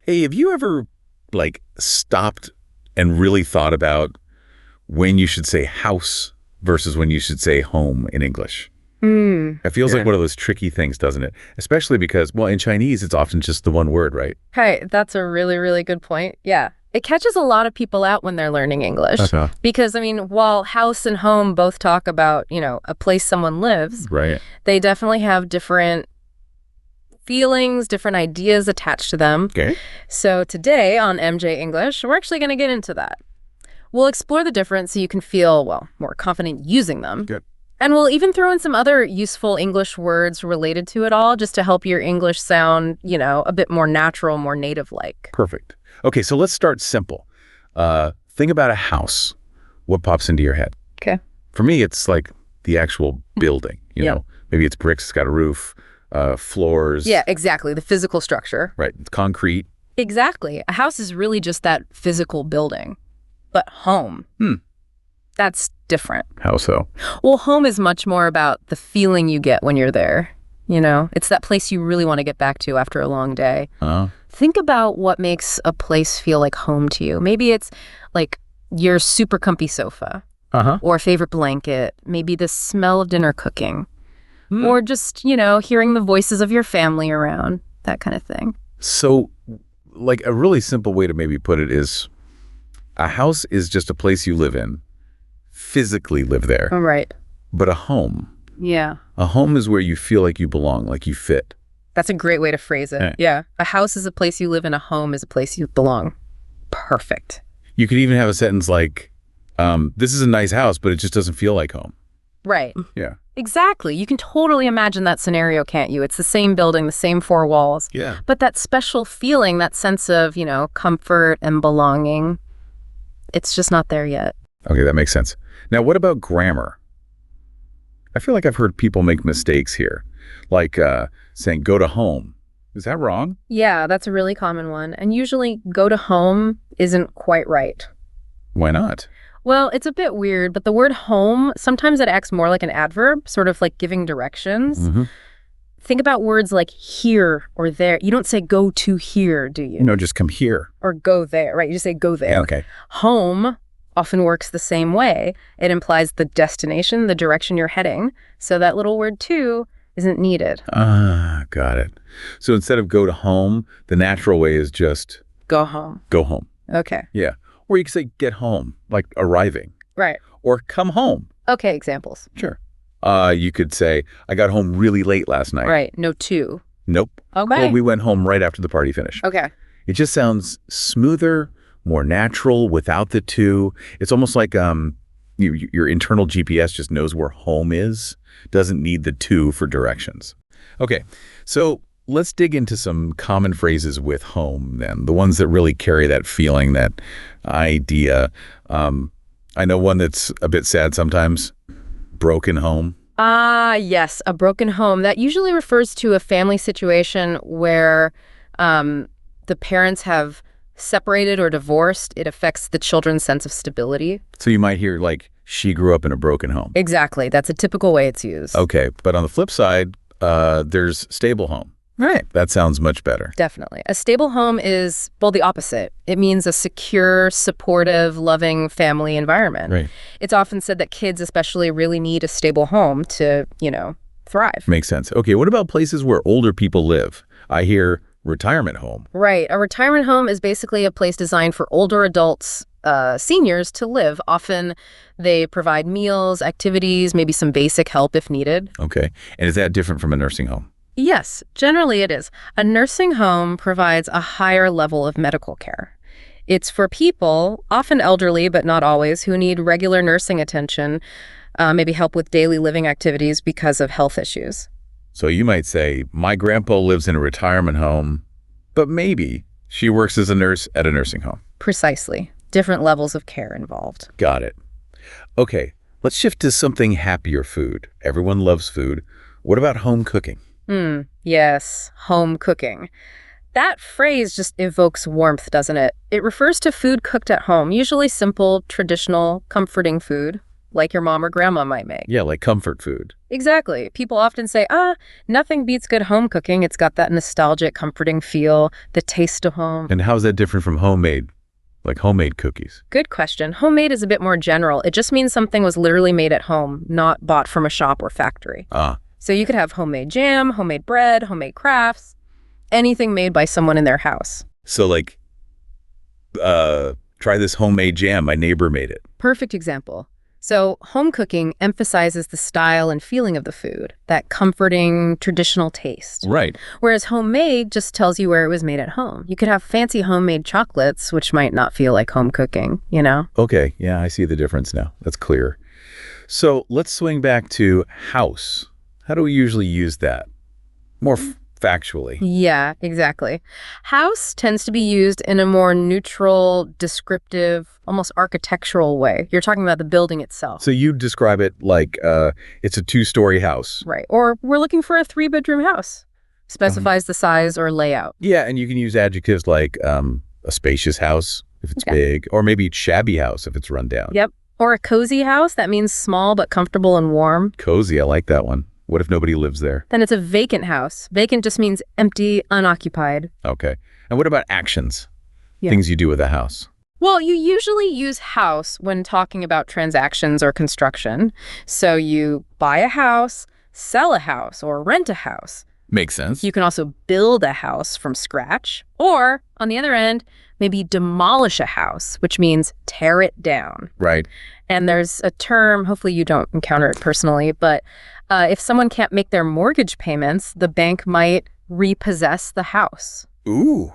Hey, have you ever, like, stopped and really thought about when you should say house versus when you should say home in English? It feels like one of those tricky things, doesn't it? Especially because, well, in Chinese, it's often just the one word, right? Hey, that's a really, really good point. Yeah. It catches a lot of people out when they're learning English. Because, I mean, while house and home both talk about, a place someone lives, right, they definitely have different feelings, different ideas attached to them. Okay. So today on MJ English, we're actually going to get into that. We'll explore the difference so you can feel, well, more confident using them. Good. And we'll even throw in some other useful English words related to it all just to help your English sound, a bit more natural, more native-like. Perfect. Okay, so let's start simple. Think about a house. What pops into your head? Okay. For me, it's like the actual building, you know. Maybe it's bricks, it's got a roof, floors. Yeah, exactly. The physical structure. Right. It's concrete. Exactly. A house is really just that physical building. But home. That's different. How so? Well, home is much more about the feeling you get when you're there. It's that place you really want to get back to after a long day. Think about what makes a place feel like home to you. Maybe it's like your super comfy sofa or a favorite blanket, maybe the smell of dinner cooking, or just, hearing the voices of your family around, that kind of thing. So, like, a really simple way to maybe put it is a house is just a place you live in, physically live there. Oh, right. But a home. Yeah. A home is where you feel like you belong, like you fit. That's a great way to phrase it. Yeah. A house is a place you live in. A home is a place you belong. Perfect. You could even have a sentence like, this is a nice house, but it just doesn't feel like home. Right. Yeah. Exactly. You can totally imagine that scenario, can't you? It's the same building, the same four walls. Yeah. But that special feeling, that sense of, comfort and belonging, it's just not there yet. Okay, that makes sense. Now, what about grammar? I feel like I've heard people make mistakes here, like saying go to home. Is that wrong? Yeah, that's a really common one. And usually go to home isn't quite right. Why not? Well, it's a bit weird, but the word home, sometimes it acts more like an adverb, sort of like giving directions. Think about words like here or there. You don't say go to here, do you? No, just come here. Or go there, right? You just say go there. Yeah, okay. Home often works the same way. It implies the destination, the direction you're heading. So that little word to isn't needed. Got it. So instead of go to home, the natural way is just go home. Go home. Okay. Yeah. Or you could say get home, like arriving. Right. Or come home. Okay, examples. Sure. You could say, I got home really late last night. Right. No to. Nope. Okay. Well, we went home right after the party finished. Okay. It just sounds smoother, more natural without the to. It's almost like your internal GPS just knows where home is, doesn't need the to for directions. Okay, so let's dig into some common phrases with home then, the ones that really carry that feeling, that idea. I know one that's a bit sad sometimes, broken home. Yes, a broken home. That usually refers to a family situation where the parents have separated or divorced. It affects the children's sense of stability. So you might hear like, she grew up in a broken home. Exactly. That's a typical way it's used. Okay, but on the flip side, there's stable home. Right. That sounds much better. Definitely. A stable home is, well, the opposite. It means a secure, supportive, loving family environment. Right. It's often said that kids especially really need a stable home to, thrive. Makes sense. Okay, what about places where older people live? I hear retirement home. Right. A retirement home is basically a place designed for older adults, seniors, to live. Often they provide meals, activities, maybe some basic help if needed. Okay. And is that different from a nursing home? Yes, generally it is. A nursing home provides a higher level of medical care. It's for people, often elderly but not always, who need regular nursing attention, maybe help with daily living activities because of health issues. So you might say, my grandpa lives in a retirement home, but maybe she works as a nurse at a nursing home. Precisely. Different levels of care involved. Got it. Okay, let's shift to something happier, food. Everyone loves food. What about home cooking? Yes, home cooking. That phrase just evokes warmth, doesn't it? It refers to food cooked at home, usually simple, traditional, comforting food. like your mom or grandma might make. Yeah, like comfort food. Exactly. People often say, nothing beats good home cooking. It's got that nostalgic, comforting feel, the taste of home. And how's that different from homemade? Like homemade cookies? Good question. Homemade is a bit more general. It just means something was literally made at home, not bought from a shop or factory. So you could have homemade jam, homemade bread, homemade crafts, anything made by someone in their house. So like, try this homemade jam. My neighbor made it. Perfect example. So home cooking emphasizes the style and feeling of the food, that comforting, traditional taste. Right. Whereas homemade just tells you where it was made at home. You could have fancy homemade chocolates, which might not feel like home cooking, you know? Okay, yeah, I see the difference now. That's clear. So let's swing back to house. How do we usually use that? More factually. Yeah, exactly. House tends to be used in a more neutral, descriptive, almost architectural way. You're talking about the building itself. So you describe it like it's a 2-story house. Right. Or we're looking for a 3-bedroom house. Specifies the size or layout. Yeah, and you can use adjectives like a spacious house if it's big, or maybe shabby house if it's run down. Yep. Or a cozy house. That means small but comfortable and warm. Cozy, I like that one. What if nobody lives there? Then it's a vacant house. Vacant just means empty, unoccupied. Okay. And what about actions? Things you do with a house? Well, you usually use house when talking about transactions or construction. So you buy a house, sell a house, or rent a house. Makes sense. You can also build a house from scratch. Or, on the other end, maybe demolish a house, which means tear it down. Right. And there's a term, hopefully you don't encounter it personally, but if someone can't make their mortgage payments, the bank might repossess the house. Ooh.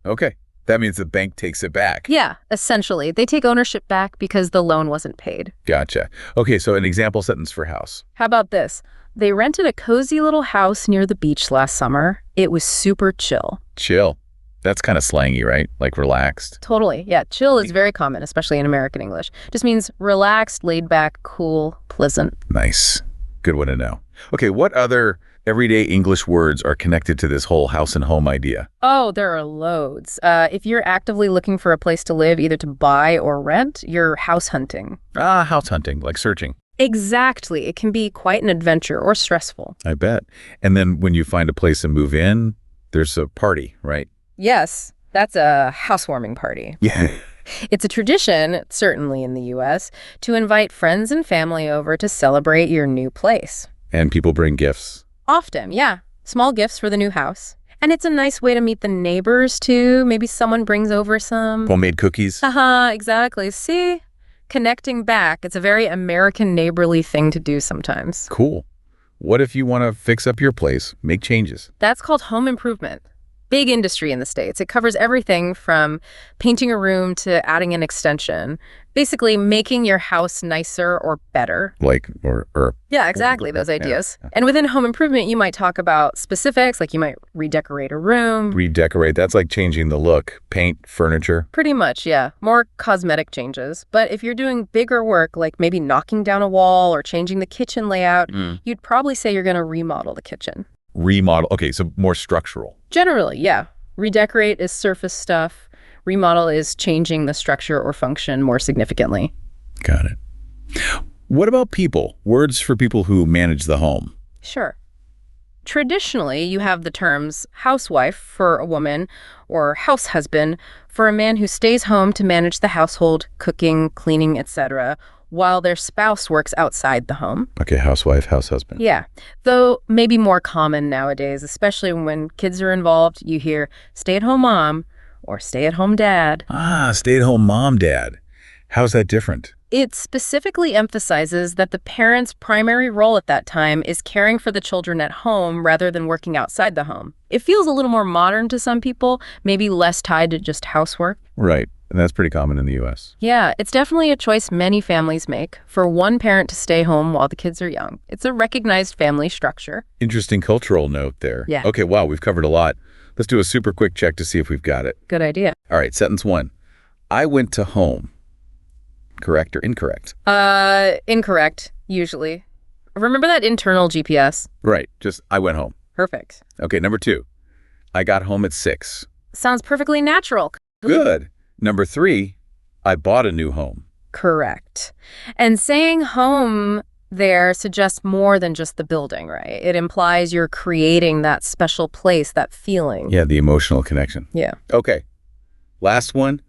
Okay. That means the bank takes it back. Yeah, essentially. They take ownership back because the loan wasn't paid. Gotcha. Okay, so an example sentence for house. How about this? They rented a cozy little house near the beach last summer. It was super chill. Chill. That's kind of slangy, right? Like relaxed. Totally. Yeah, chill is very common, especially in American English. Just means relaxed, laid back, cool, pleasant. Nice. Good one to know. Okay, what other everyday English words are connected to this whole house and home idea? Oh, there are loads. If you're actively looking for a place to live, either to buy or rent, you're house hunting. House hunting, like searching. Exactly. It can be quite an adventure or stressful. I bet. And then when you find a place to move in, there's a party, right? Yes, that's a housewarming party. Yeah. It's a tradition, certainly in the U.S., to invite friends and family over to celebrate your new place. And people bring gifts. Often, yeah. Small gifts for the new house. And it's a nice way to meet the neighbors, too. Maybe someone brings over some Homemade cookies. Exactly. See? Connecting back. It's a very American neighborly thing to do sometimes. Cool. What if you want to fix up your place, make changes? That's called home improvement. Big industry in the States. It covers everything from painting a room to adding an extension. Basically, making your house nicer or better. Like, or Yeah, exactly, those ideas. Yeah. And within home improvement, you might talk about specifics, like you might redecorate a room. Redecorate, that's like changing the look. Paint, furniture. Pretty much, yeah. More cosmetic changes. But if you're doing bigger work, like maybe knocking down a wall or changing the kitchen layout, you'd probably say you're going to remodel the kitchen. Remodel, okay, so more structural. Generally, yeah. Redecorate is surface stuff. Remodel is changing the structure or function more significantly. Got it. What about people? Words for people who manage the home. Sure. Traditionally, you have the terms housewife for a woman or house husband for a man who stays home to manage the household, cooking, cleaning, etc., while their spouse works outside the home. Okay, housewife, house husband. Yeah, though maybe more common nowadays, especially when kids are involved, you hear stay-at-home mom or stay-at-home dad. Stay-at-home mom, dad. How's that different? It specifically emphasizes that the parent's primary role at that time is caring for the children at home rather than working outside the home. It feels a little more modern to some people, maybe less tied to just housework. Right. And that's pretty common in the U.S. Yeah, it's definitely a choice many families make for one parent to stay home while the kids are young. It's a recognized family structure. Interesting cultural note there. Yeah. Okay, wow, we've covered a lot. Let's do a super quick check to see if we've got it. Good idea. All right, sentence 1. I went to home. Correct or incorrect? Incorrect, usually. Remember that internal GPS? Right, just I went home. Perfect. Okay, number 2. I got home at 6. Sounds perfectly natural. Good. Number 3, I bought a new home. Correct. And saying home there suggests more than just the building, right? It implies you're creating that special place, that feeling. Yeah, the emotional connection. Yeah. Okay. Last one.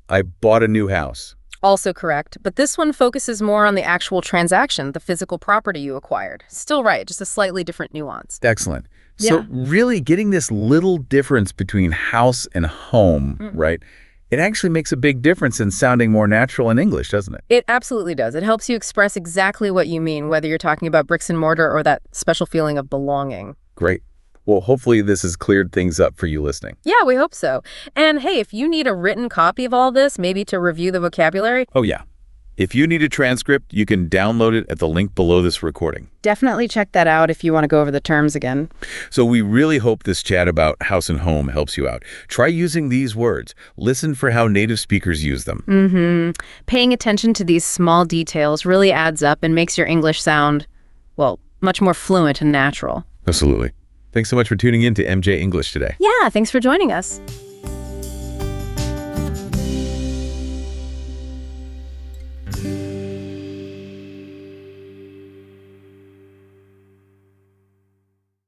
I bought a new house. Also correct, but this one focuses more on the actual transaction, the physical property you acquired. Still right, just a slightly different nuance. Excellent. So really getting this little difference between house and home, right? It actually makes a big difference in sounding more natural in English, doesn't it? It absolutely does. It helps you express exactly what you mean, whether you're talking about bricks and mortar or that special feeling of belonging. Great. Well, hopefully this has cleared things up for you listening. Yeah, we hope so. And hey, if you need a written copy of all this, maybe to review the vocabulary. Oh, yeah. If you need a transcript, you can download it at the link below this recording. Definitely check that out if you want to go over the terms again. So we really hope this chat about house and home helps you out. Try using these words. Listen for how native speakers use them. Paying attention to these small details really adds up and makes your English sound, well, much more fluent and natural. Absolutely. Thanks so much for tuning in to MJ English today. Yeah, thanks for joining us.